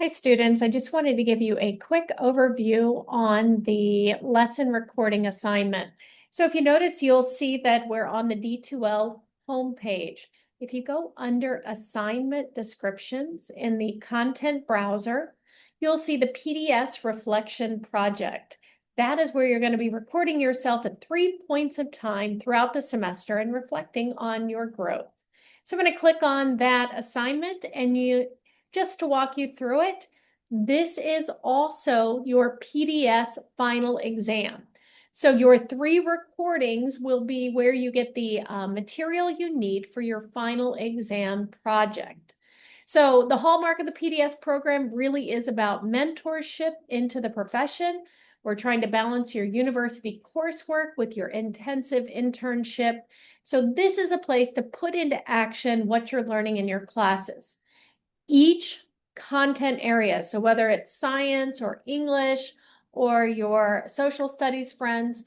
Hi, students. I just wanted to give you a quick overview on the lesson recording assignment. So if you notice, you'll see that we're on the D2L homepage. If you go under assignment descriptions in the content browser, you'll see the PDS Reflection Project. That is where you're going to be recording yourself at 3 points of time throughout the semester and reflecting on your growth. So I'm going to click on that assignment, and just to walk you through it, this is also your PDS final exam. So your 3 recordings will be where you get the material you need for your final exam project. So the hallmark of the PDS program really is about mentorship into the profession. We're trying to balance your university coursework with your intensive internship. So this is a place to put into action what you're learning in your classes. Each content area, so whether it's science or English or your social studies friends,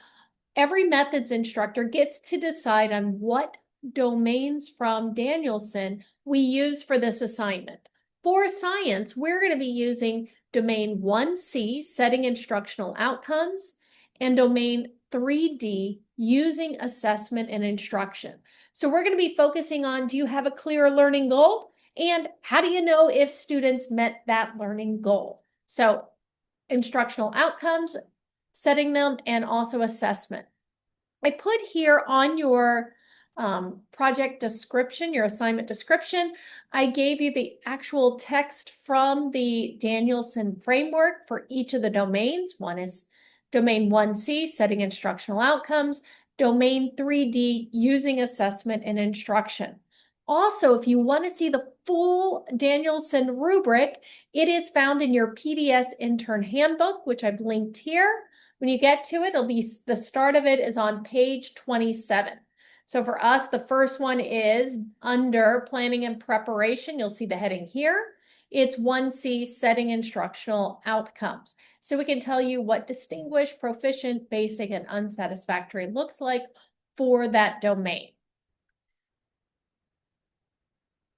every methods instructor gets to decide on what domains from Danielson we use for this assignment. For science, we're going to be using domain 1C, setting instructional outcomes, and domain 3D, using assessment and instruction. So we're going to be focusing on, do you have a clear learning goal? And how do you know if students met that learning goal? So instructional outcomes, setting them, and also assessment. I put here on your project description, your assignment description, I gave you the actual text from the Danielson framework for each of the domains. One is domain 1C, setting instructional outcomes, domain 3D, using assessment and instruction. Also, if you want to see the full Danielson rubric, it is found in your PDS intern handbook, which I've linked here. When you get to it, it'll be the start of it is on page 27. So for us, the first one is under planning and preparation. You'll see the heading here. It's 1C, setting instructional outcomes. So we can tell you what distinguished, proficient, basic, and unsatisfactory looks like for that domain.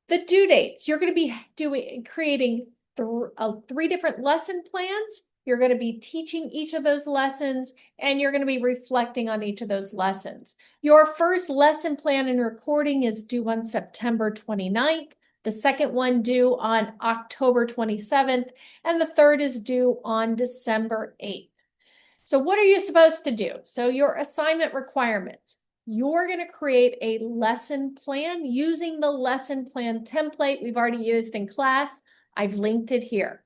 The due dates, you're going to be creating 3 different lesson plans. You're going to be teaching each of those lessons, and you're going to be reflecting on each of those lessons. Your first lesson plan and recording is due on September 29th. The second one due on October 27th, and the third is due on December 8th. So what are you supposed to do? So your assignment requirements. You're going to create a lesson plan using the lesson plan template we've already used in class. I've linked it here.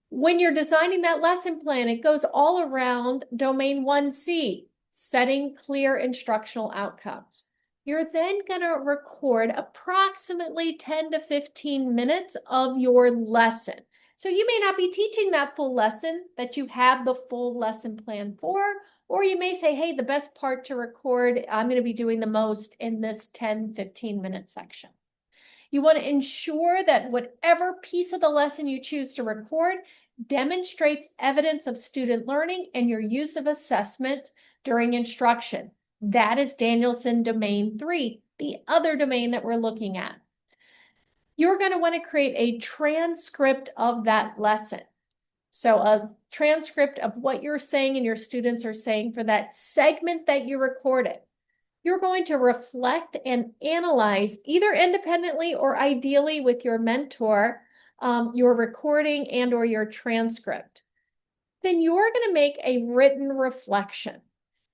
When you're designing that lesson plan, it goes all around domain 1C, setting clear instructional outcomes. You're then going to record approximately 10 to 15 minutes of your lesson. So you may not be teaching that full lesson that you have the full lesson plan for, or you may say, hey, the best part to record, I'm going to be doing the most in this 10, 15-minute section. You want to ensure that whatever piece of the lesson you choose to record demonstrates evidence of student learning and your use of assessment during instruction. That is Danielson Domain 3, the other domain that we're looking at. You're going to want to create a transcript of that lesson. So a transcript of what you're saying and your students are saying for that segment that you recorded. You're going to reflect and analyze, either independently or ideally with your mentor, your recording and or your transcript. Then you're going to make a written reflection.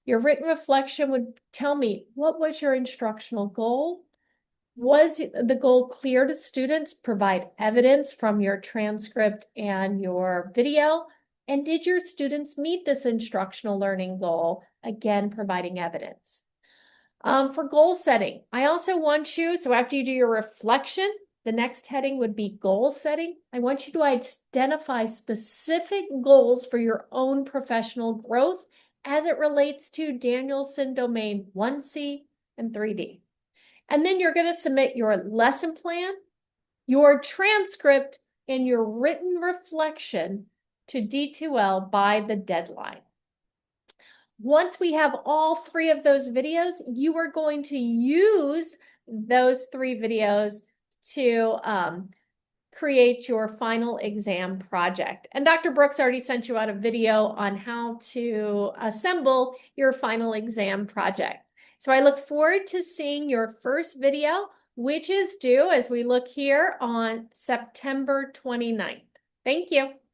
Your written reflection would tell me, what was your instructional goal? Was the goal clear to students? Provide evidence from your transcript and your video. And did your students meet this instructional learning goal? Again, providing evidence. For goal setting, I also want you, so after you do your reflection, the next heading would be goal setting. I want you to identify specific goals for your own professional growth as it relates to Danielson Domain 1C and 3D. And then you're going to submit your lesson plan, your transcript, and your written reflection to D2L by the deadline. Once we have all 3 of those videos, you are going to use those 3 videos to create your final exam project. And Dr. Brooks already sent you out a video on how to assemble your final exam project. So I look forward to seeing your first video, which is due, as we look here, on September 29th. Thank you.